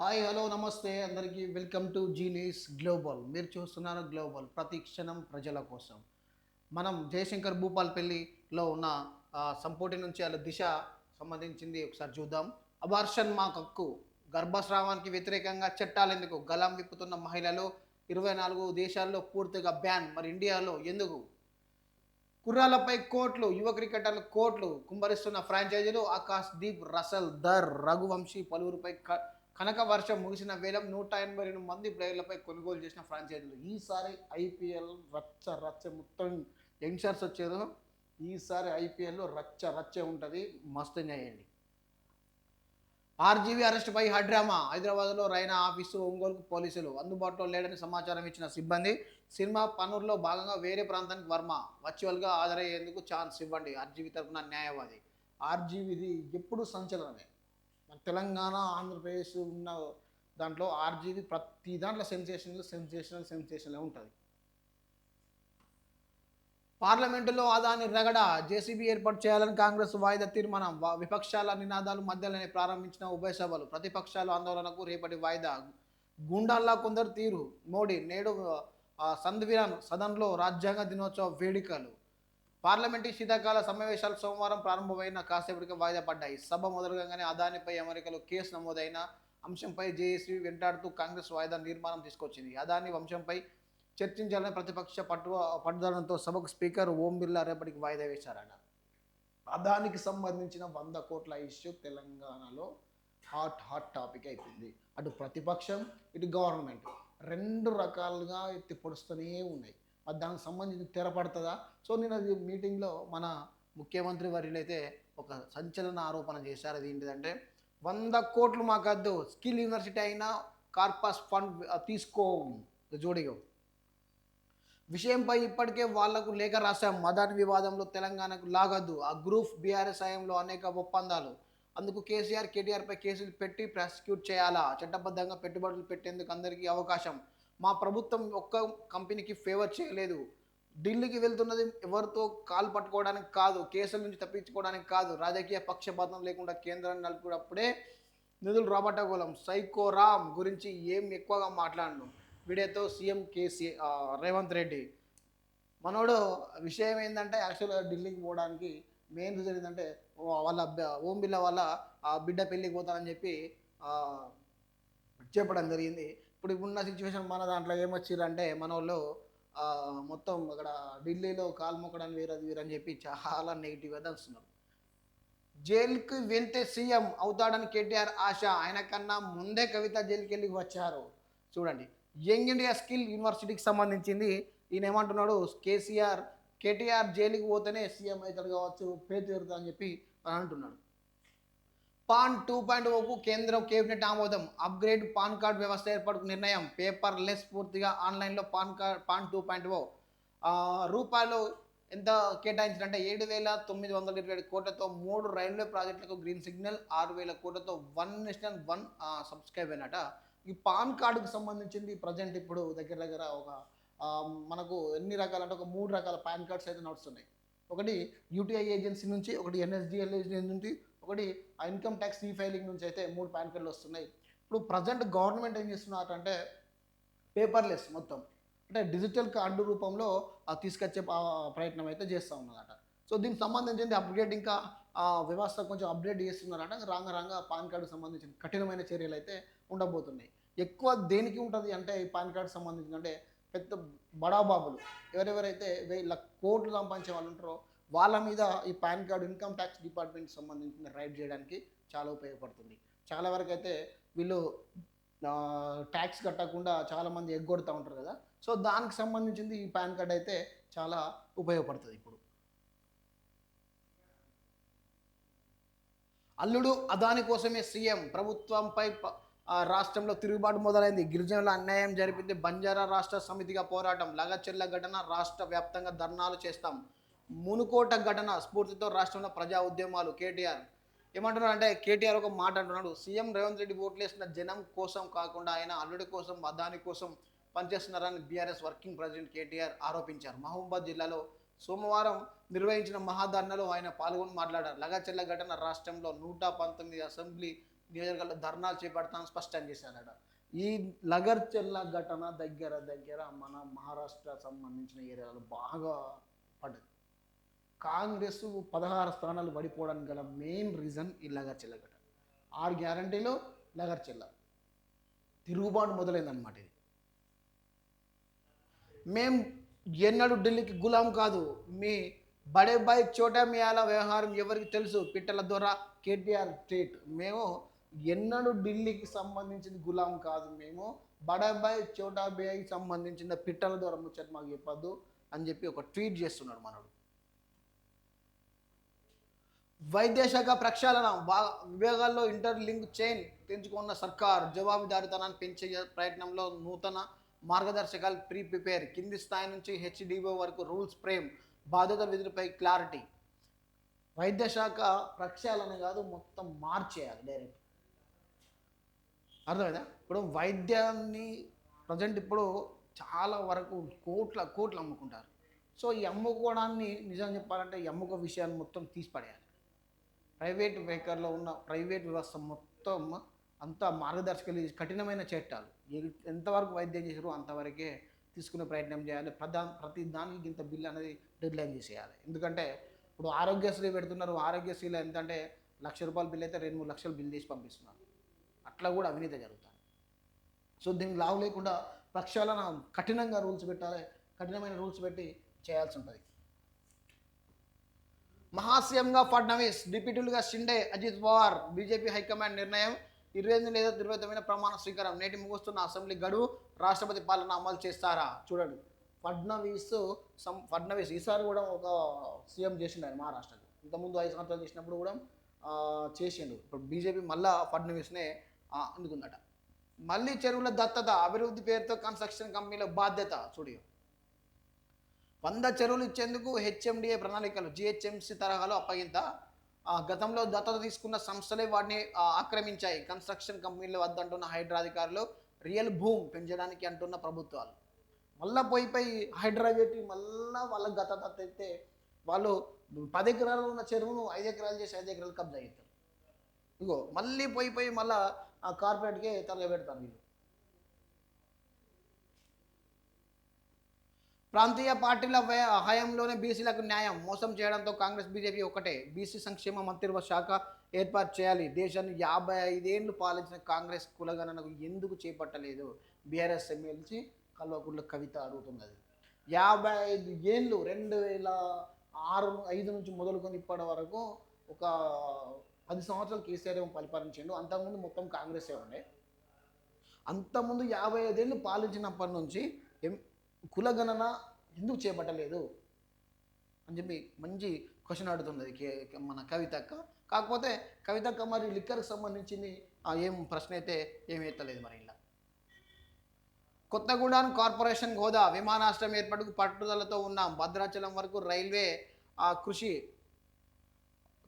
Hi hello నమస్తే అందరికీ welcome to genius global. మీరు చూస్తున్నారు గ్లోబల్ ప్రతి క్షణం ప్రజల కోసం. మనం జయశంకర్ భూపాల్పల్లిలో ఉన్న సంపుటి నుంచి అలా దిశ సంబంధించింది ఒకసారి చూద్దాం. అబార్షన్ మాకు హక్కు, గర్భస్రావానికి వ్యతిరేకంగా చట్టాలెందుకు, గలం విప్పుతున్న మహిళలు 24 దేశాల్లో పూర్తిగా బ్యాన్. మరి ఇండియాలో ఎందుకు? కుర్రాలపై కోట్లు, యువ క్రికెటర్లు కోట్లు కుమ్మరిస్తున్న ఫ్రాంచైజీలు ఆకాశ్ దీప్, రసల్, రఘువంశీ పలువురిపై కనక వర్షం ముగిసిన వేలం 182 మంది ప్లేయర్లపై కొనుగోలు చేసిన ఫ్రాంచైజీలు. ఈసారి ఐపీఎల్ రచ్చ రచ్చ, మొత్తం యంగ్స్టర్స్ వచ్చేదో ఈసారి ఐపీఎల్లో రచ్చ రచ్చే ఉంటుంది. మస్తు ఎంజాయ్ చేయండి. ఆర్జీవీ అరెస్టుపై హైడ్రామా. హైదరాబాద్లో రైనా ఆఫీసు ఒంగోలుకు పోలీసులు. అందుబాటులో లేడని సమాచారం ఇచ్చిన సిబ్బంది. సినిమా పనుల్లో భాగంగా వేరే ప్రాంతానికి వర్మ వర్చువల్గా హాజరయ్యేందుకు ఛాన్స్ ఇవ్వండి. ఆర్జీవీ తరఫున న్యాయవాది. ఆర్జీవీది ఎప్పుడు సంచలనమే. మన తెలంగాణ ఆంధ్రప్రదేశ్ ఉన్న దాంట్లో ఆర్జీవీ ప్రతి దాంట్లో సెన్సేషనల్ ఉంటుంది. పార్లమెంటులో అదాని రగడ. జేసీబీ ఏర్పాటు చేయాలని కాంగ్రెస్ వాయిదా తీర్మానం. విపక్షాల నినాదాలు మధ్యలోనే ప్రారంభించిన ఉభయ సభలు. ప్రతిపక్షాలు ఆందోళనకు రేపటి వాయిదా. గుండాల్లా కొందరు తీరు. మోడీ నేడు సంవిధాన్ సదన్లో రాజ్యాంగ దినోత్సవ వేడుకలు. పార్లమెంటు శీతాకాల సమావేశాలు సోమవారం ప్రారంభమైన కాసేపటికి వాయిదా పడ్డాయి. సభ మొదలుగానే అదానిపై అమెరికాలో కేసు నమోదైన అంశంపై జేఏసీ వెంటాడుతూ కాంగ్రెస్ వాయిదా తీర్మానం తీసుకొచ్చింది. అదాని వంశంపై చర్చించాలని ప్రతిపక్ష పట్టుదలతో సభకు స్పీకర్ ఓం బిర్లా రేపటికి వాయిదా వేశారట. అదానికి సంబంధించిన 100 కోట్ల ఇష్యూ తెలంగాణలో హాట్ టాపిక్ అయిపోయింది. అటు ప్రతిపక్షం, ఇటు గవర్నమెంట్ రెండు రకాలుగా ఎత్తి పొడుస్తూనే ఉన్నాయి. దానికి సంబంధించి తెరపడుతుందా? సో నేను అది మీటింగ్లో మన ముఖ్యమంత్రి వర్యులైతే ఒక సంచలన ఆరోపణ చేశారు. అది ఏంటిదంటే 100 కోట్లు మాకద్దు, స్కిల్ యూనివర్సిటీ అయినా కార్పస్ ఫండ్ తీసుకో జోడిగా. విషయంపై ఇప్పటికే వాళ్లకు లేఖ రాశాం. మదన్ వివాదంలో తెలంగాణకు లాగద్దు. ఆ గ్రూప్ బీఆర్ఎస్ హయాంలో అనేక ఒప్పందాలు. అందుకు కేటీఆర్పై కేసులు పెట్టి ప్రాసిక్యూట్ చేయాలా? చట్టబద్ధంగా పెట్టుబడులు పెట్టేందుకు అందరికీ అవకాశం. మా ప్రభుత్వం ఒక్క కంపెనీకి ఫేవర్ చేయలేదు. ఢిల్లీకి వెళ్తున్నది ఎవరితో కాలు పట్టుకోవడానికి కాదు, కేసుల నుంచి తప్పించుకోవడానికి కాదు, రాజకీయ పక్షపాతం లేకుండా కేంద్రాన్ని నలుపుకున్నప్పుడే నిధులు రాబట్టగలం. సైకోరామ్ గురించి ఏం ఎక్కువగా మాట్లాడను. వీడియోతో సీఎం రేవంత్ రెడ్డి. మనోడు విషయం ఏంటంటే యాక్చువల్గా ఢిల్లీకి పోవడానికి మెయిన్ రీజన్ ఏంటంటే వాళ్ళ ఓం బిర్లా వాళ్ళ బిడ్డ పెళ్ళికి పోతానని చెప్పి చెప్పడం జరిగింది. ఇప్పుడు ఇప్పుడున్న సిచ్యువేషన్ మన దాంట్లో ఏమొచ్చిరంటే మన వాళ్ళు మొత్తం అక్కడ ఢిల్లీలో కాలు మొక్కడానికి వీరని చెప్పి చాలా నెగిటివ్గా తెలుస్తున్నారు. జైలుకి వెళ్తే సీఎం అవుతాడని కేటీఆర్ ఆశ. ఆయన కన్నా ముందే కవిత జైలుకి వెళ్ళి వచ్చారు. చూడండి, యంగ్ ఇండియా స్కిల్ యూనివర్సిటీకి సంబంధించింది. ఈయన ఏమంటున్నాడు, కేటీఆర్ జైలుకి పోతేనే సీఎం అవుతాడు కావచ్చు, పేరు తీరుతా అని చెప్పి అంటున్నాడు. పాన్ 2.0కు కేంద్రం కేబినెట్ ఆమోదం. అప్గ్రేడ్ పాన్ కార్డ్ వ్యవస్థ ఏర్పాటుకు నిర్ణయం. పేపర్ లెస్ పూర్తిగా ఆన్లైన్లో పాన్ 2.0 రూపాయలు ఎంత కేటాయించారంటే 7,927 కోట్లతో 3 రైల్వే ప్రాజెక్టులకు గ్రీన్ సిగ్నల్, 6,000 కోట్లతో 1:1 సబ్స్క్రైబ్ అయినట. ఈ పాన్ కార్డుకు సంబంధించింది ప్రజెంట్ ఇప్పుడు దగ్గర ఒక మనకు ఎన్ని రకాలంటే ఒక 3 రకాల పాన్ కార్డ్స్ అయితే నడుస్తున్నాయి. ఒకటి యూటీఐ ఏజెన్సీ నుంచి, ఒకటి ఎన్ఎస్డిఎల్ ఏజెన్సీ నుంచి, ఒకటి ఇన్కమ్ ట్యాక్స్ ఫైలింగ్ నుంచి అయితే 3 పాన్ కార్డులు వస్తున్నాయి. ఇప్పుడు ప్రజెంట్ గవర్నమెంట్ ఏం చేస్తున్నారంటే పేపర్లెస్ మొత్తం అంటే డిజిటల్ కార్డు రూపంలో తీసుకొచ్చే ప్రయత్నం అయితే చేస్తూ ఉన్నదట. సో దీనికి సంబంధించింది అప్గ్రేడ్, ఇంకా వ్యవస్థ కొంచెం అప్డేట్ చేస్తున్నారట. రాంగ పాన్ కార్డుకు సంబంధించిన కఠినమైన చర్యలు అయితే ఉండబోతున్నాయి. ఎక్కువ దేనికి ఉంటుంది అంటే ఈ పాన్ కార్డు సంబంధించిన అంటే పెద్ద బడాబాబులు ఎవరెవరైతే 1,000 కోట్లు సంపాదించే వాళ్ళు ఉంటారో వాళ్ళ మీద ఈ pan card income tax department సంబంధించిన రైడ్ చేయడానికి చాలా ఉపయోగపడుతుంది. చాలా వరకు అయితే వీళ్ళు ట్యాక్స్ కట్టకుండా చాలామంది ఎగ్గొడుతూ ఉంటారు కదా. సో దానికి సంబంధించింది ఈ పాన్ కార్డ్ అయితే చాలా ఉపయోగపడుతుంది. ఇప్పుడు అల్లుడు అదాని కోసమే సీఎం. ప్రభుత్వంపై రాష్ట్రంలో తిరుగుబాటు మొదలైంది. గిరిజనుల అన్యాయం జరిపింది. బంజారా రాష్ట్ర సమితిగా పోరాటం. లగచెర్ల ఘటన రాష్ట్ర వ్యాప్తంగా ధర్నాలు చేస్తాం. మునుకోట ఘటన స్ఫూర్తితో రాష్ట్రంలో ప్రజా ఉద్యమాలు. కేటీఆర్ ఏమంటున్నాడు అంటే కేటీఆర్ ఒక మాట అంటున్నాడు. సీఎం రేవంత్ రెడ్డి ఓట్లేసిన జనం కోసం కాకుండా ఆయన అల్లుడి కోసం, అదాని కోసం పనిచేస్తున్నారని బీఆర్ఎస్ వర్కింగ్ ప్రెసిడెంట్ కేటీఆర్ ఆరోపించారు. మహబూబాబాద్ జిల్లాలో సోమవారం నిర్వహించిన మహాధర్నాలో ఆయన పాల్గొని మాట్లాడారు. లగచెర్ల ఘటన రాష్ట్రంలో 119 అసెంబ్లీ నియోజకవర్గాల్లో ధర్నాలు చేపడతానని స్పష్టం చేశారట. ఈ లగర్చెల్ల ఘటన దగ్గర దగ్గర మన మహారాష్ట్ర సంబంధించిన ఏరియాలో బాగా పడ్డది. కాంగ్రెస్ 16 స్థానాలు పడిపోవడానికి గల మెయిన్ రీజన్ ఈ లగర్చెల్ల ఘటన. 6 గ్యారంటీలు లగర్చెల్ల తిరుగుబాటు మొదలైందనమాట. ఇది మేం ఎన్నడూ ఢిల్లీకి గులాం కాదు, మీ బడే బాయ్ చోటా మియాల వ్యవహారం ఎవరికి తెలుసు, పిట్టల ద్వారా కేటీఆర్ ట్వీట్. మేము ఎన్నడూ ఢిల్లీకి సంబంధించిన గులాం కాదు, మేము బడే బాయ్ చోటా బాయ్కి సంబంధించిన పిట్టల ద్వారా ముచ్చట మాకు చెప్పద్దు అని చెప్పి ఒక ట్వీట్ చేస్తున్నాడు మనడు. వైద్యశాఖ ప్రక్షాళన విభాగాల్లో ఇంటర్లింక్ చైన్ పెంచుకున్న సర్కార్ జవాబుదారీతనాన్ని పెంచే ప్రయత్నంలో నూతన మార్గదర్శకాలు ప్రిపేర్. కింది స్థాయి నుంచి హెచ్డిఓ వరకు రూల్స్ ఫ్రేమ్, బాధ్యత విధులపై క్లారిటీ. వైద్యశాఖ ప్రక్షాళన కాదు, మొత్తం మార్చేయాలి డైరెక్ట్. అర్థమైందా? ఇప్పుడు వైద్యాన్ని ప్రజెంట్ ఇప్పుడు చాలా వరకు కోట్లు అమ్ముకుంటారు. సో ఈ అమ్ముకోవడాన్ని నిజం చెప్పాలంటే ఈ అమ్ముకో విషయాన్ని మొత్తం తీసిపడేయాలి. ప్రైవేట్ వెహికల్లో ఉన్న ప్రైవేట్ వ్యవస్థ మొత్తం అంతా మార్గదర్శకాలు, కఠినమైన చట్టాలు, ఎంతవరకు వైద్యం చేసారో అంతవరకే తీసుకునే ప్రయత్నం చేయాలి. ప్రతి దానికి ఇంత బిల్ అనేది డెడ్లైన్ చేసేయాలి. ఎందుకంటే ఇప్పుడు ఆరోగ్యశ్రీ పెడుతున్నారు, ఆరోగ్యశ్రీలో ఎంతంటే ₹1,00,000 బిల్ అయితే 2-3 లక్షలు బిల్ చేసి పంపిస్తున్నారు. అట్లా కూడా అవినీతి జరుగుతుంది. సో దీనికి లావు లేకుండా ప్రక్షాళన కఠినంగా రూల్స్ పెట్టాలి, కఠినమైన రూల్స్ పెట్టి చేయాల్సి ఉంటుంది. మహాసీఎంగా ఫడ్నవీస్, డిప్యూటీలుగా షిండే, అజిత్ పవార్. బీజేపీ హైకమాండ్ నిర్ణయం 28 లేదా 29 ప్రమాణ స్వీకారం. నేటి ముగుస్తున్న అసెంబ్లీ గడువు, రాష్ట్రపతి పాలన అమలు చేస్తారా? చూడండి, ఫడ్నవీస్ ఈసారి కూడా ఒక సీఎం చేసిండు ఆయన మహారాష్ట్రకి. ఇంతకుముందు 5 సంవత్సరాలు చేసినప్పుడు కూడా చేసిండు. ఇప్పుడు బీజేపీ మళ్ళా ఫడ్నవీస్నే అందుకుందట. మళ్ళీ చెరువుల దత్తత, అభివృద్ధి పేరుతో కన్స్ట్రక్షన్ కంపెనీల బాధ్యత. చూడు, 100 చెరువులు ఇచ్చేందుకు హెచ్ఎండిఏ ప్రణాళికలు, జిహెచ్ఎంసీ తరహాలో అప్పగింత. గతంలో దత్తత తీసుకున్న సంస్థలే వాటిని ఆక్రమించాయి. కన్స్ట్రక్షన్ కంపెనీల వద్ద అంటున్న హైడ్రా అధికారులు, రియల్ భూమి పెంచడానికి అంటున్న ప్రభుత్వాలు. మళ్ళీ పోయి హైడ్రా పెట్టి మళ్ళీ వాళ్ళకి దత్తత అయితే వాళ్ళు 10 ఎకరాలు ఉన్న చెరువును 5 ఎకరాలు చేసి 5 ఎకరాలు కబ్జా చేస్తారు. ఇగో మళ్ళీ పోయి మళ్ళీ కార్పొరేట్కే తరగబెడతారు వీళ్ళు. ప్రాంతీయ పార్టీల హయాంలోనే బీసీలకు న్యాయం మోసం చేయడంతో కాంగ్రెస్ బీజేపీ ఒకటే. బీసీ సంక్షేమ మంత్రిత్వ శాఖ ఏర్పాటు చేయాలి. దేశాన్ని 55 ఏళ్ళు పాలించిన కాంగ్రెస్ కులగణనకు ఎందుకు చేపట్టలేదు? బీఆర్ఎస్ ఎమ్మెల్సీ కల్వకుంట్ల కవిత అడుగుతున్నది. 55 ఏళ్ళు, 2005 నుంచి మొదలుకొని ఇప్పటి వరకు ఒక 10 సంవత్సరాలు కేసీఆర్ పరిపాలించిండు. అంతకుముందు మొత్తం కాంగ్రెసే ఉండే. అంతకుముందు 55 ఏళ్ళు పాలించినప్పటి నుంచి కులగణన ఎందుకు చేపట్టలేదు అని చెప్పి మంచి క్వశ్చన్ అడుగుతున్నది మన కవితక్క. కాకపోతే కవితక్క మరి లిక్కర్కి సంబంధించింది ఏం ప్రశ్న అయితే ఏమి ఎత్తలేదు. మరి ఇలా కొత్తగూడెం కార్పొరేషన్ హోదా, విమానాశ్రయం ఏర్పాటుకు పట్టుదలతో ఉన్నాం. భద్రాచలం వరకు రైల్వే కృషి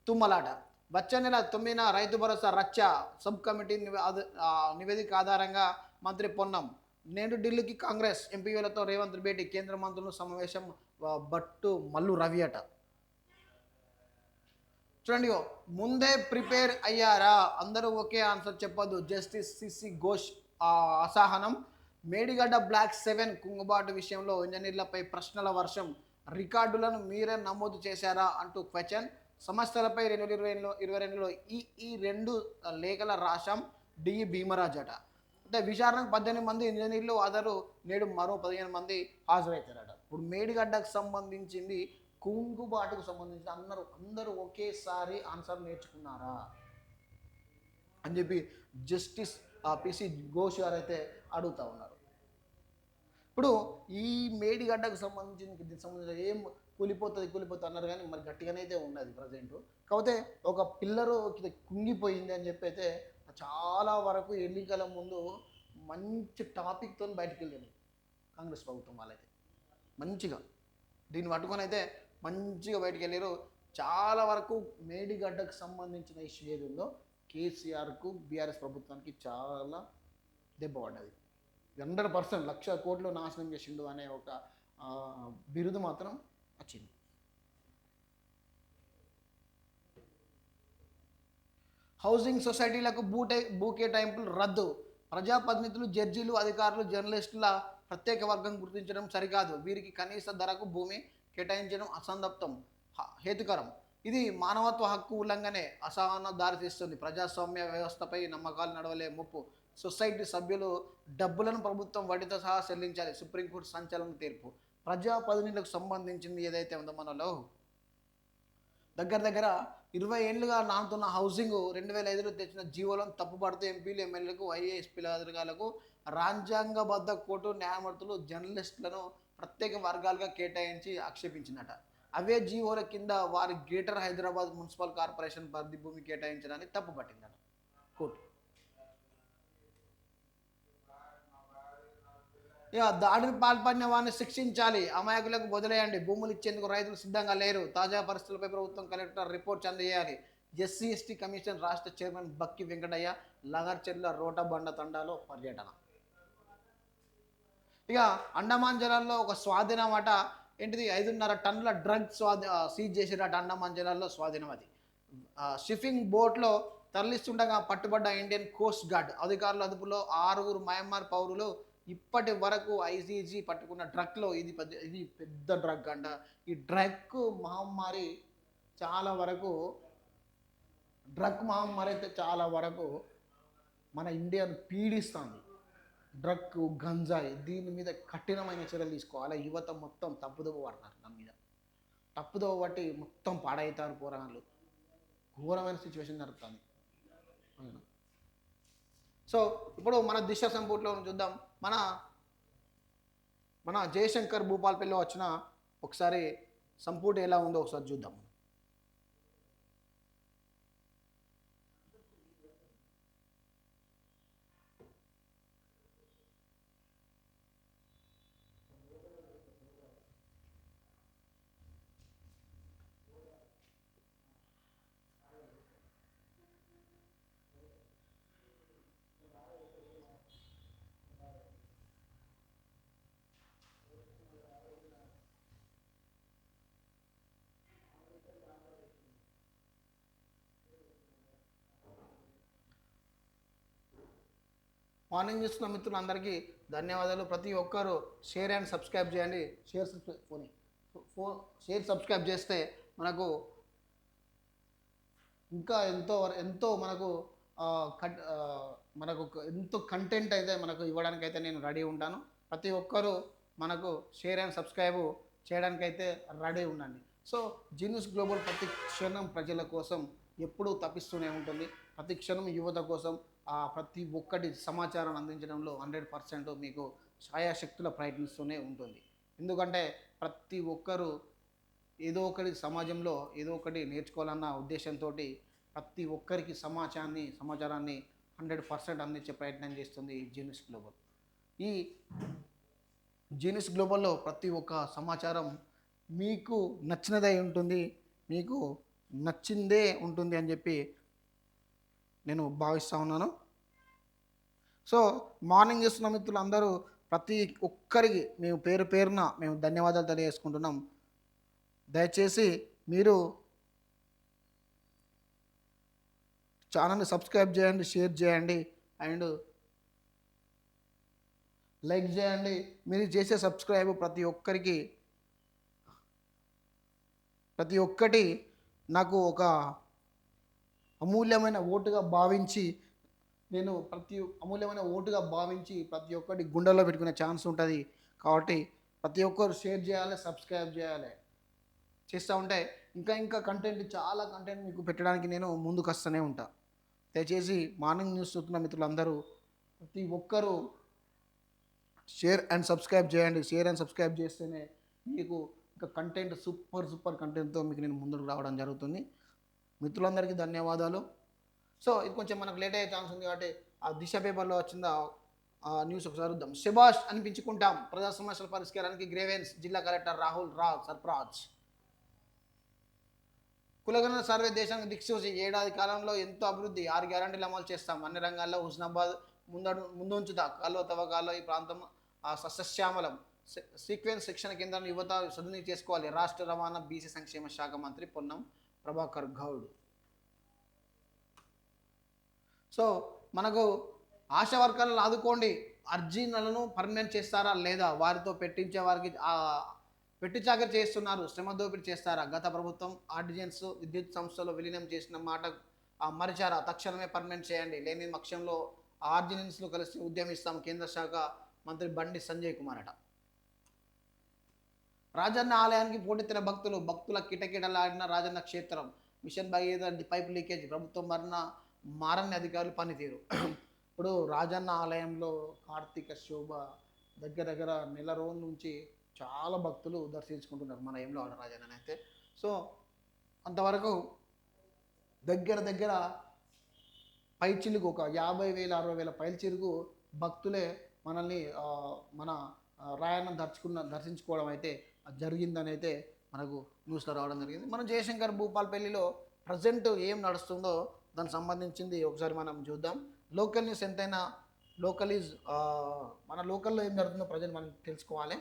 తుమ్మలాట. వచ్చే నెల 9న రైతు భరోసా రచ్చ. సబ్ కమిటీ నివేదిక ఆధారంగా మంత్రి పొన్నం. నేడు ఢిల్లీకి కాంగ్రెస్ ఎంపీలతో రేవంత్ భేటీ. కేంద్ర మంత్రుల సమావేశం. బట్టు మల్లు రవి అట. చూడండి, ముందే ప్రిపేర్ అయ్యారా? అందరూ ఒకే ఆన్సర్ చెప్పొద్దు. జస్టిస్ సిసి ఘోష్ అసహనం. మేడిగడ్డ బ్లాక్ 7 కుంగుబాటు విషయంలో ఇంజనీర్లపై ప్రశ్నల వర్షం. రికార్డులను మీరే నమోదు చేశారా అంటూ క్వశ్చన్. సమస్యలపై 2022లో ఈ 2 లేఖల రాశాం. డిఈ భీమరాజ్ అట. అంటే విచారణకు 18 మంది ఇంజనీర్లు హాజరు. నేడు మరో 15 మంది హాజరవుతారట. ఇప్పుడు మేడిగడ్డకు సంబంధించింది, కుంగుబాటుకు సంబంధించి అందరూ ఒకేసారి ఆన్సర్ నేర్చుకున్నారా అని చెప్పి జస్టిస్ పిసి ఘోష్ గారు అయితే అడుగుతూ ఉన్నారు. ఇప్పుడు ఈ మేడిగడ్డకు సంబంధించిన ఏం కూలిపోతుంది అన్నారు, కానీ మరి గట్టిగానైతే ఉన్నది ప్రజెంట్. కాకపోతే ఒక పిల్లరు కుంగిపోయింది అని చెప్పి అయితే చాలా వరకు ఎన్నికల ముందు మంచి టాపిక్తో బయటకు వెళ్ళింది కాంగ్రెస్ ప్రభుత్వం వాళ్ళైతే. మంచిగా దీన్ని పట్టుకొని అయితే మంచిగా బయటకు వెళ్ళారు. చాలా వరకు మేడిగడ్డకు సంబంధించిన ఇష్యూ ఏది ఉందో కేసీఆర్కు బీఆర్ఎస్ ప్రభుత్వానికి చాలా దెబ్బ పడ్డది. 100% 1,00,000 కోట్లు నాశనం చేసిండు అనే ఒక బిరుదు మాత్రం వచ్చింది. హౌసింగ్ సొసైటీలకు భూ కేటాయింపులు రద్దు. ప్రజాప్రతినిధులు, జడ్జీలు, అధికారులు, జర్నలిస్టుల ప్రత్యేక వర్గం గుర్తించడం సరికాదు. వీరికి కనీస ధరకు భూమి కేటాయించడం అసందప్తం, హేతుకరం. ఇది మానవత్వ హక్కు ఉల్లంఘనే, అసహనం దారితీస్తుంది. ప్రజాస్వామ్య వ్యవస్థపై నమ్మకాలు నడవలే ముప్పు. సొసైటీ సభ్యులు డబ్బులను ప్రభుత్వం వడ్డీతో సహా చెల్లించాలి. సుప్రీంకోర్టు సంచలన తీర్పు. ప్రజాప్రతినిధులకు సంబంధించింది ఏదైతే ఉందో మనలో దగ్గర 20 ఏళ్ళుగా నానుతున్న హౌసింగ్ 2005లో తెచ్చిన జీవోలను తప్పుపడుతూ ఎంపీలు, ఎమ్మెల్యేలకు, ఐఏఎస్పీల అధికారులకు, రాజ్యాంగబద్ధ కోర్టు న్యాయమూర్తులు జర్నలిస్టులను ప్రత్యేక వర్గాలుగా కేటాయించి ఆక్షేపించిందట. అవే జీవోల కింద వారి గ్రేటర్ హైదరాబాద్ మున్సిపల్ కార్పొరేషన్ పరిధి భూమి కేటాయించడాన్ని తప్పుపట్టిందట కోర్టు. ఇక దాడిని పాల్పడిన వారిని శిక్షించాలి, అమాయకులకు వదిలేయండి, భూములు ఇచ్చేందుకు రైతులు సిద్ధంగా లేరు. తాజా పరిస్థితులపై ప్రభుత్వం కలెక్టర్ రిపోర్ట్ అందజేయాలి. ఎస్సీ ఎస్టీ కమిషన్ రాష్ట్ర చైర్మన్ బక్కి వెంకటయ్య లగర్చెర్ల రోటబండ తండాలో పర్యటన. ఇక అండమాన్ జలాల్లో ఒక స్వాధీనం అట. ఏంటిది? 5.5 టన్నుల డ్రగ్ సీజ్ చేసిరట అండమాన్ జలాల్లో స్వాధీనం. అది షిప్పింగ్ బోట్లో తరలిస్తుండగా పట్టుబడ్డ ఇండియన్ కోస్ట్ గార్డ్ అధికారుల అదుపులో 6 మయన్మార్ పౌరులు. ఇప్పటి వరకు ఐసీజీ పట్టుకున్న డ్రగ్లో ఇది పెద్ద డ్రగ్ అంట. ఈ డ్రగ్ మహమ్మారి అయితే చాలా వరకు మన ఇండియాను పీడిస్తుంది. డ్రగ్, గంజాయి, దీని మీద కఠినమైన చర్యలు తీసుకోవాలి. యువత మొత్తం తప్పుదోవ పడతారు, దాని మీద తప్పుదోవ బట్టి మొత్తం పాడవుతారు పోరాళ్ళు. ఘోరమైన సిచ్యువేషన్ జరుగుతుంది. సో ఇప్పుడు మన దిశ సంపుట్లో చూద్దాం. మన జయశంకర్ భూపాల్పల్లిలో వచ్చిన ఒకసారి సంపుటి ఎలా ఉందో ఒకసారి చూద్దాం. మార్నింగ్ చూస్తున్న మిత్రులందరికీ ధన్యవాదాలు. ప్రతి ఒక్కరూ షేర్ అండ్ సబ్స్క్రైబ్ చేయండి. షేర్ సబ్స్క్రైబ్ చేస్తే మనకు ఇంకా ఎంతో మనకు ఎంతో కంటెంట్ అయితే మనకు ఇవ్వడానికి అయితే నేను రెడీ ఉంటాను. ప్రతి ఒక్కరూ మనకు షేర్ అండ్ సబ్స్క్రైబ్ చేయడానికైతే రెడీ ఉండండి. సో జీనియస్ గ్లోబల్ ప్రతి క్షణం ప్రజల కోసం ఎప్పుడూ తప్పిస్తూనే ఉంటుంది. ప్రతి క్షణం యువత కోసం ప్రతి ఒక్కటి సమాచారాన్ని అందించడంలో 100% మీకు ఛాయాశక్తుల ప్రయత్నిస్తూనే ఉంటుంది. ఎందుకంటే ప్రతి ఒక్కరూ ఏదో ఒకటి సమాజంలో ఏదో ఒకటి నేర్చుకోవాలన్న ఉద్దేశంతో ప్రతి ఒక్కరికి సమాచారాన్ని 100% అందించే ప్రయత్నం చేస్తుంది ఈ జీనియస్ గ్లోబల్. ఈ జీనియస్ గ్లోబల్లో ప్రతి ఒక్క సమాచారం మీకు నచ్చినదై ఉంటుంది, మీకు నచ్చిందే ఉంటుంది అని చెప్పి నేను భావిస్తూ ఉన్నాను. సో మార్నింగ్ చేస్తున్న మిత్రులందరూ ప్రతి ఒక్కరికి మేము పేరున మేము ధన్యవాదాలు తెలియజేసుకుంటున్నాం. దయచేసి మీరు ఛానల్ని సబ్స్క్రైబ్ చేయండి, షేర్ చేయండి అండ్ లైక్ చేయండి. మీరు చేసే సబ్స్క్రైబ్ ప్రతి ఒక్కటి నాకు ఒక అమూల్యమైన ఓటుగా భావించి ప్రతి ఒక్కటి గుండెల్లో పెట్టుకునే ఛాన్స్ ఉంటుంది. కాబట్టి ప్రతి ఒక్కరు షేర్ చేయాలి, సబ్స్క్రైబ్ చేయాలి. చేస్తూ ఉంటే ఇంకా కంటెంట్, చాలా కంటెంట్ మీకు పెట్టడానికి నేను ముందుకు వస్తూనే ఉంటా. దయచేసి మార్నింగ్ న్యూస్ చూస్తున్న మిత్రులందరూ ప్రతి ఒక్కరూ షేర్ అండ్ సబ్స్క్రైబ్ చేయండి. షేర్ అండ్ సబ్స్క్రైబ్ చేస్తేనే మీకు ఇంకా కంటెంట్ సూపర్ కంటెంట్తో మీకు నేను ముందుకు రావడం జరుగుతుంది. మిత్రులందరికీ ధన్యవాదాలు. సో ఇది కొంచెం మనకు లేట్ అయ్యే ఛాన్స్ ఉంది కాబట్టి ఆ దిశ పేపర్లో వచ్చింది ఆ న్యూస్ ఒకసారి చూద్దాం. శభాష్ అనిపించుకుంటాం, ప్రజా సమస్యల పరిష్కారానికి గ్రేవెన్స్, జిల్లా కలెక్టర్ రాహుల్ రావ్ సర్ఫరాజ్. కులగణన సర్వే దేశానికి దిక్సూచి, ఏడాది కాలంలో ఎంతో అభివృద్ధి, 6 గ్యారంటీలు అమలు చేస్తాం, అన్ని రంగాల్లో హుస్నాబాద్ ముందుంచుతా, కాలువ తవ్వకాల్లో ఈ ప్రాంతం సస్యశ్యామలం. సీక్వెన్స్ శిక్షణ కేంద్రాన్ని యువత సద్వినియోగం చేసుకోవాలి. రాష్ట్ర రవాణా బీసీ సంక్షేమ శాఖ మంత్రి పొన్నం ప్రభాకర్ గౌడ్. సో మనకు ఆశా వర్కర్లను ఆదుకోండి, అర్జీలను పర్మనెంట్ చేస్తారా లేదా, వారితో పెట్టించే వారికి వెట్టి చాకరీ చేస్తున్నారు, శ్రమ దోపిడీ చేస్తారా, గత ప్రభుత్వం ఆర్డినెన్స్ విద్యుత్ సంస్థలో విలీనం చేసిన మాట మరిచారా, తక్షణమే పర్మనెంట్ చేయండి, లేని పక్షంలో ఆర్డినెన్స్లో కలిసి ఉద్యమిస్తాం, కేంద్ర శాఖ మంత్రి బండి సంజయ్ కుమార్ అట. రాజన్న ఆలయానికి పోటెత్తిన భక్తుల కిటకిటలాడిన రాజన్న క్షేత్రం, మిషన్ భగీరథ పైప్ లీకేజ్, ప్రభుత్వం మారని అధికారులు పనితీరు. ఇప్పుడు రాజన్న ఆలయంలో కార్తీక శోభ దగ్గర దగ్గర నెల రోజుల నుంచి చాలా భక్తులు దర్శించుకుంటున్నారు మన ఏంలో రాజన్న అయితే. సో అంతవరకు దగ్గర దగ్గర పైచిలుకు ఒక 50,000 60,000 పైచిలుకు భక్తులే మనల్ని మన రాయన్న దర్శించుకోవడం అయితే జరిగిందని అయితే మనకు న్యూస్లో రావడం జరిగింది. మనం జయశంకర్ భూపాలపల్లిలో ప్రజెంట్ ఏం నడుస్తుందో దానికి సంబంధించింది ఒకసారి మనం చూద్దాం. లోకల్ న్యూస్ ఎంతైనా లోకల్ ఈజ్ మన లోకల్లో ఏం జరుగుతుందో ప్రజెంట్ మనం తెలుసుకోవాలి.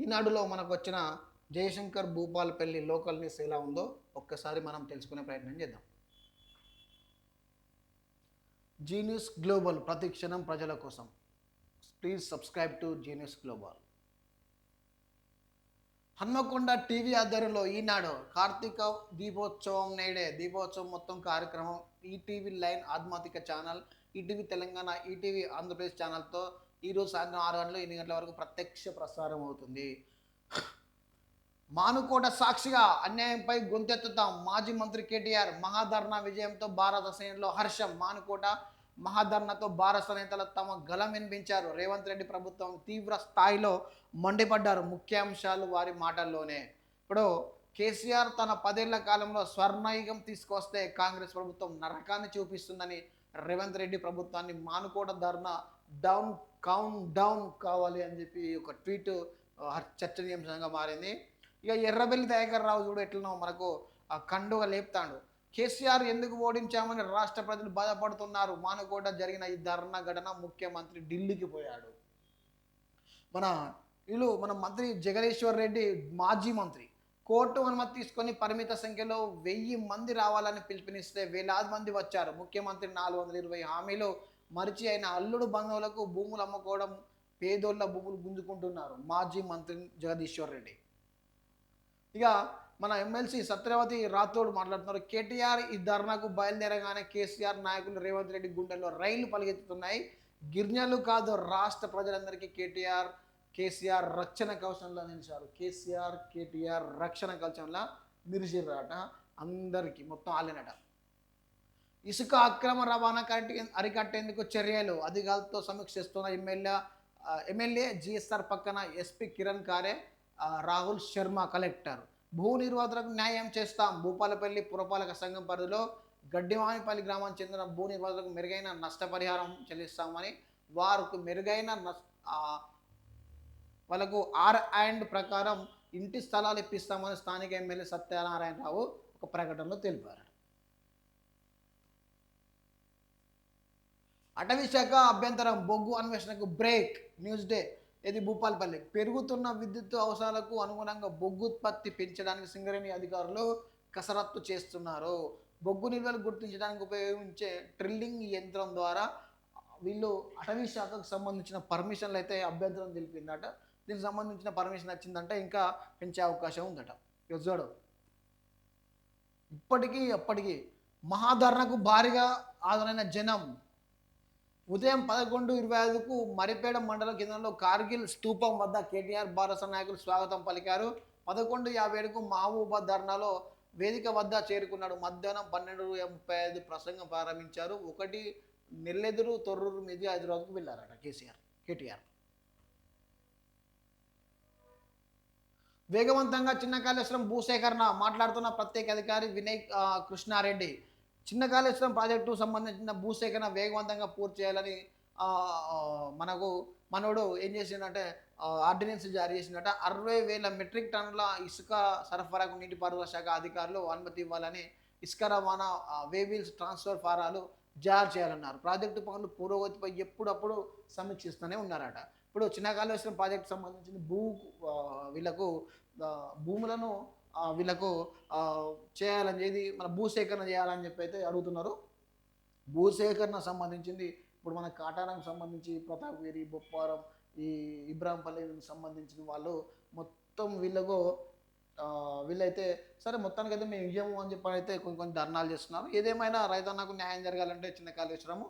ఈనాడులో మనకు వచ్చిన జయశంకర్ భూపాలపల్లి లోకల్ న్యూస్ ఎలా ఉందో ఒక్కసారి మనం తెలుసుకునే ప్రయత్నం చేద్దాం. జీ న్యూస్ గ్లోబల్, ప్రతి క్షణం ప్రజల కోసం. Please subscribe to Zee News Global. Hanamkonda TV ఆధ్వర్యంలో ఈనాడు కార్తీక దీపోత్సవం నేడే దీపోత్సవం మొత్తం కార్యక్రమం ఈటీవీ లైన్ ఆధ్యాత్మిక channel, ETV Telangana, ETV Andhra Pradesh ఛానల్తో ఈరోజు సాయంత్రం 6 గంటలు 8 గంటల వరకు ప్రత్యక్ష ప్రసారం అవుతుంది. మానుకోట సాక్షిగా అన్యాయంపై గొంతెత్తుతాం, మాజీ మంత్రి కేటీఆర్, మహాధర్నా విజయంతో భారత శ్రేణిలో హర్షం, మానుకోట మహాధర్నాతో భారత నేతలు తమ గలం వినిపించారు, రేవంత్ రెడ్డి ప్రభుత్వం తీవ్ర స్థాయిలో మండిపడ్డారు. ముఖ్యాంశాలు వారి మాటల్లోనే. ఇప్పుడు కేసీఆర్ తన 10 ఏళ్ల కాలంలో స్వర్ణయుగం తీసుకొస్తే కాంగ్రెస్ ప్రభుత్వం నరకాన్ని చూపిస్తుందని రేవంత్ రెడ్డి ప్రభుత్వాన్ని మానుకోట ధర్నా డౌన్ కావాలి అని చెప్పి ఒక ట్వీట్ చర్చనీయాంశంగా మారింది. ఇక ఎర్రబెల్లి దయాకర్ రావు చూడు ఎట్లనో మనకు కండుగా లేపుతాడు. కేసీఆర్ ఎందుకు ఓడించామని రాష్ట్ర ప్రజలు బాధపడుతున్నారు, మానుకోట జరిగిన ఈ ధర్నా ఘటన ముఖ్యమంత్రి ఢిల్లీకి పోయాడు. మన మంత్రి జగదీశ్వర్ రెడ్డి మాజీ మంత్రి కోర్టు అనుమతి తీసుకొని పరిమిత సంఖ్యలో 1000 మంది రావాలని పిలుపునిస్తే వేలాది మంది వచ్చారు. ముఖ్యమంత్రి 420 హామీలు మరిచి అయిన అల్లుడు బంధువులకు భూములు అమ్ముకోవడం, పేదోళ్ళ భూములు గుంజుకుంటున్నారు మాజీ మంత్రి జగదీశ్వర్ రెడ్డి. ఇక మన ఎమ్మెల్సీ సత్యవతి రాథోడ్ మాట్లాడుతున్నారు. కేటీఆర్ ఈ ధర్నాకు బయలుదేరగానే కేసీఆర్ నాయకులు రేవంత్ రెడ్డి గుండెల్లో రైళ్లు పరిగెత్తుతున్నాయి. గిరిజనులు కాదు రాష్ట్ర ప్రజలందరికీ కేసీఆర్ రక్షణ కవచంలో నిలిచారు. కేటీఆర్ రక్షణ కవచంలో నిలిచిర్రట. అందరికీ మొత్తం ఆలేనట. ఇసుక అక్రమ రవాణా అరికట్టేందుకు చర్యలు, అధికారులతో సమీక్షిస్తున్న ఎమ్మెల్యే జిఎస్ఆర్ పక్కన ఎస్పీ కిరణ్ ఖారే, రాహుల్ శర్మ కలెక్టర్. భూ నిర్వాహకులకు న్యాయం చేస్తాం, భూపాలపల్లి పురపాలక సంఘం పరిధిలో గడ్డివానిపల్లి గ్రామానికి చెందిన భూ నిర్వాహకులకు మెరుగైన నష్టపరిహారం చెల్లిస్తామని, వారికి మెరుగైన వాళ్ళకు R&D ప్రకారం ఇంటి స్థలాలు ఇప్పిస్తామని స్థానిక ఎమ్మెల్యే సత్యనారాయణరావు ఒక ప్రకటనలో తెలిపారు. అటవీ శాఖ అభ్యంతరం, బొగ్గు అన్వేషణకు బ్రేక్. న్యూస్ డే ఇది భూపాలపల్లి. పెరుగుతున్న విద్యుత్ అవసరాలకు అనుగుణంగా బొగ్గు ఉత్పత్తి పెంచడానికి సింగరేణి అధికారులు కసరత్తు చేస్తున్నారు. బొగ్గు నిల్వలు గుర్తించడానికి ఉపయోగించే డ్రిల్లింగ్ యంత్రం ద్వారా వీళ్ళు అటవీ శాఖకు సంబంధించిన పర్మిషన్లు అయితే అభ్యంతరం తెలిపిందట. దీనికి సంబంధించిన పర్మిషన్ వచ్చిందంటే ఇంకా పెంచే అవకాశం ఉందట. చూడు ఇప్పటికీ అప్పటికీ మహాధరణకు భారీగా ఆదరైన జనం. ఉదయం 11:25కు మరిపేడ మండల కేంద్రంలో కార్గిల్ స్తూపం వద్ద కేటీఆర్ భారత నాయకులు స్వాగతం పలికారు. 11:57కు మహబూబాబాద్ ధర్నాలో వేదిక వద్ద చేరుకున్నాడు. మధ్యాహ్నం 12:35 ప్రసంగం ప్రారంభించారు. 1 నెల్లెదురు తొర్రూరు మీద హైదరాబాద్కు వెళ్ళారట కేటీఆర్. వేగవంతంగా చిన్న కాళేశ్వరం భూసేకరణ మాట్లాడుతున్న ప్రత్యేక అధికారి వినయ్ కృష్ణారెడ్డి. చిన్న కాళేశ్వరం ప్రాజెక్టు సంబంధించిన భూసేకరణ వేగవంతంగా పూర్తి చేయాలని మనోడు ఏం చేసిందంటే ఆర్డినెన్స్ జారీ చేసిందట. 60,000 మెట్రిక్ టన్నుల ఇసుక సరఫరాకు నీటిపారుదల శాఖ అధికారులు అనుమతి ఇవ్వాలని, ఇసుక రవాణా వేవిల్స్ ట్రాన్స్ఫర్ ఫారాలు జారీ చేయాలన్నారు. ప్రాజెక్టు పనులు పురోగతిపై ఎప్పుడప్పుడు సమీక్షిస్తూనే ఉన్నారట. ఇప్పుడు చిన్న కాళేశ్వరం ప్రాజెక్ట్ సంబంధించిన వీళ్ళకు భూములను వీళ్ళకు చేయాలని చెప్పి మన భూసేకరణ చేయాలని చెప్పి అయితే అడుగుతున్నారు. భూసేకరణ సంబంధించింది ఇప్పుడు మన కాటానికి సంబంధించి ప్రతాపగిరి, బొప్పారం, ఈ ఇబ్రాంపల్లికి సంబంధించిన వాళ్ళు మొత్తం వీళ్ళైతే సరే మొత్తానికైతే మేము ఇయ్యము అని చెప్పి అయితే కొన్ని ధర్నాలు చేస్తున్నారు. ఏదేమైనా రైతన్నకు న్యాయం జరగాలంటే చిన్న కాళేశ్వరము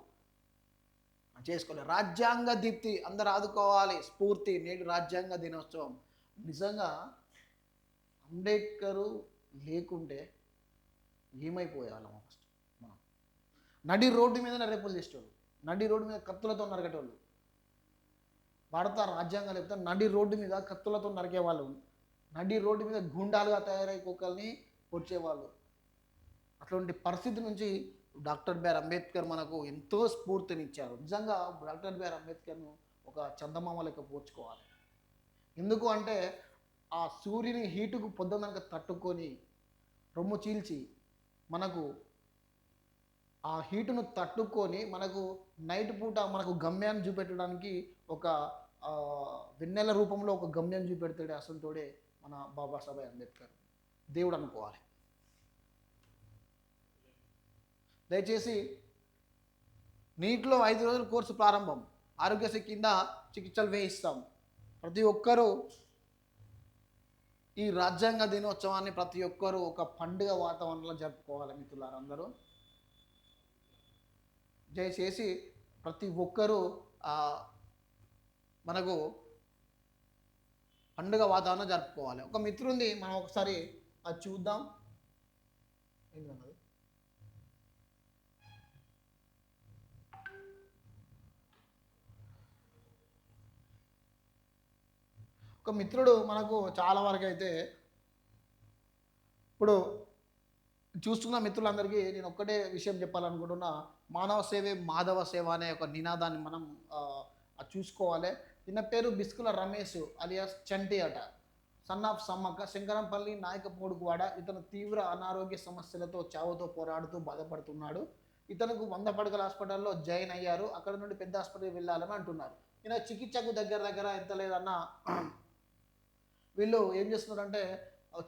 చేసుకోవాలి. రాజ్యాంగ దీప్తి అందరు ఆదుకోవాలి స్ఫూర్తి నేడు రాజ్యాంగ దినోత్సవం. నిజంగా అంబేద్కరు లేకుంటే ఏమైపోయేవాళ్ళం ఫస్ట్. మనం నడి రోడ్డు మీద రేపులు చేసేవాళ్ళు, నడి రోడ్డు మీద కత్తులతో నరకేటోళ్ళు. భారత రాజ్యాంగం చెప్తే నడి రోడ్డు మీద కత్తులతో నరికేవాళ్ళు, నడి రోడ్డు మీద గుండాలుగా తయారై కుక్కల్ని పొడిచేవాళ్ళు. అటువంటి పరిస్థితి నుంచి డాక్టర్ బిఆర్ అంబేద్కర్ మనకు ఎంతో స్ఫూర్తినిచ్చారు. నిజంగా డాక్టర్ బిఆర్ అంబేద్కర్ను ఒక చందమామ లెక్క పోర్చుకోవాలి. ఎందుకు అంటే ఆ సూర్యుని హీటుకు పొద్దునక తట్టుకొని రొమ్ము చీల్చి మనకు ఆ హీటును తట్టుకొని మనకు నైట్ పూట మనకు గమ్యాన్ని చూపెట్టడానికి ఒక వెన్నెల రూపంలో ఒక గమ్యం చూపెడతాడే అసంతోడే మన బాబాసాహెబ్ అంబేద్కర్ దేవుడు అనుకోవాలి. దయచేసి నీటిలో 5 రోజుల కోర్సు ప్రారంభం, ఆరోగ్యశ్రీ కింద చికిత్సలు వేయిస్తాం. ప్రతి ఒక్కరూ ఈ రాజ్యాంగ దినోత్సవాన్ని ప్రతి ఒక్కరూ ఒక పండుగ వాతావరణంలో జరుపుకోవాలి మిత్రులారా. అందరూ దయచేసి ప్రతి ఒక్కరూ మనకు పండుగ వాతావరణం జరుపుకోవాలి. ఒక మిత్రుంది, మనం ఒకసారి అది చూద్దాం. ఏంటన్నది ఒక మిత్రుడు మనకు చాలా వరకు అయితే ఇప్పుడు చూస్తున్న మిత్రులందరికీ నేను ఒక్కటే విషయం చెప్పాలనుకుంటున్నా. మానవ సేవే మాధవ సేవ అనే ఒక నినాదాన్ని మనం చూసుకోవాలి. ఈయన పేరు బిస్కుల రమేష్ అలియాస్ చంటి అట, సన్ ఆఫ్ సమ్మక్క, శంకరంపల్లి నాయకపోడుకువాడ. ఇతను తీవ్ర అనారోగ్య సమస్యలతో చావుతో పోరాడుతూ బాధపడుతున్నాడు. ఇతనుకు 100 పడకల హాస్పిటల్లో జాయిన్ అయ్యారు. అక్కడ నుండి పెద్ద హాస్పిటల్కి వెళ్ళాలని అంటున్నారు. ఈయన చికిత్సకు దగ్గర ఎంత లేదన్నా వీళ్ళు ఏం చేస్తున్నారంటే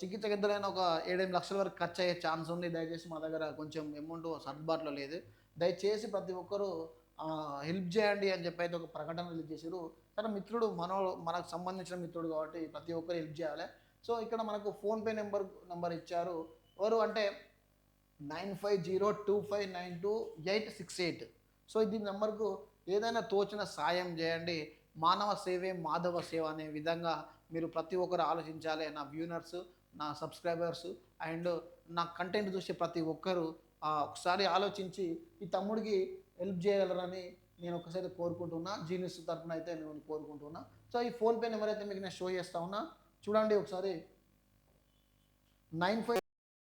చికిత్సకు ఎంతైనా ఒక 7-8 లక్షల వరకు ఖర్చు అయ్యే ఛాన్స్ ఉంది. దయచేసి మా దగ్గర కొంచెం అమౌంట్ సర్దుబాటులో లేదు, దయచేసి ప్రతి ఒక్కరూ హెల్ప్ చేయండి అని చెప్పి అయితే ఒక ప్రకటన రిలీజ్ చేశారు. కానీ మిత్రుడు మనకు సంబంధించిన మిత్రుడు కాబట్టి ప్రతి ఒక్కరు హెల్ప్ చేయాలి. సో ఇక్కడ మనకు ఫోన్పే నెంబర్ ఇచ్చారు. ఎవరు అంటే 9502592868. సో ఇది నెంబర్కు ఏదైనా తోచిన సాయం చేయండి. మానవ సేవే మాధవ సేవ అనే విధంగా మీరు ప్రతి ఒక్కరు ఆలోచించాలి. నా వ్యూనర్స్, నా సబ్స్క్రైబర్స్ అండ్ నా కంటెంట్ చూసే ప్రతి ఒక్కరు ఒకసారి ఆలోచించి ఈ తమ్ముడికి హెల్ప్ చేయగలరని నేను ఒకసారి కోరుకుంటున్నా. జీనియస్ తరఫున అయితే నేను కోరుకుంటున్నా. సో ఈ ఫోన్పే నెంబర్ అయితే మీకు నేను షో చేస్తా ఉన్నా, చూడండి ఒకసారి. 95